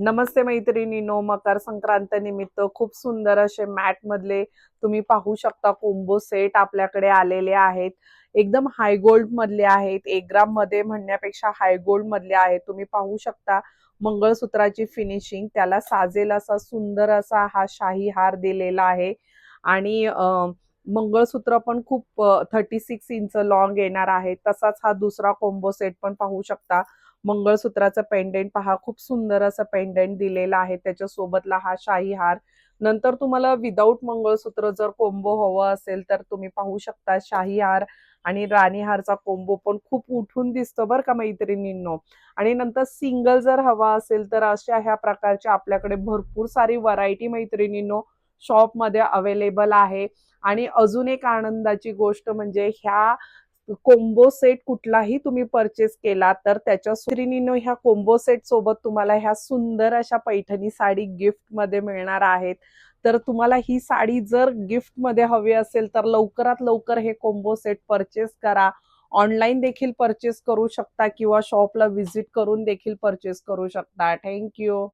नमस्ते मैत्रिणींनो, मकर संक्रांत निमित्त खूप सुंदर असे मॅट मधले तुम्ही पाहू शकता कोंबो सेट आपल्याकडे आलेले आहेत. एकदम हाय गोल्ड मधले आहेत. 1 ग्राम मध्ये म्हणण्यापेक्षा हाय गोल्ड मधले आहेत. तुम्ही पाहू शकता मंगळसूत्राची फिनिशिंग, त्याला साजेल असा सुंदर असा हा शाही हार दिलेला आहे. आणि मंगळसूत्र पण खूप 36 इंच लॉंग येणार आहे. तसाच हा दुसरा कोंबो सेट पण पाहू शकता. मंगळसूत्राचं पेंडेंट पहा, खूप सुंदर असं पेंडेंट दिलेलं आहे. त्याच्या सोबतला हा शाही हार. नंतर तुम्हाला विदाऊट मंगळसूत्र जर कोंबो हवं असेल तर तुम्ही पाहू शकता शाही हार आणि राणी हारचा कोंबो पण खूप उठून दिसतो बरं का मैत्रिणींनो. आणि नंतर सिंगल जर हवा असेल तर अशा ह्या प्रकारच्या आपल्याकडे भरपूर सारी व्हरायटी मैत्रिणींनो शॉप मध्ये अवेलेबल आहे. आणि अजून एक आनंदाची गोष्ट म्हणजे ह्या कोंबो सेट कुठलाही तुम्ही परचेस केला तर त्याच्या मैत्रिणींनो ह्या कोंबो सेट सोबत तुम्हाला ह्या सुंदर अशा पैठणी साडी गिफ्ट मध्ये मिळणार आहेत. तर तुम्हाला ही साडी जर गिफ्ट मध्ये हवी असेल तर लवकरात लवकर हे कोंबो सेट परचेस करा. ऑनलाईन देखील परचेस करू शकता किंवा शॉपला व्हिजिट करून देखील परचेस करू शकता. थँक्यू.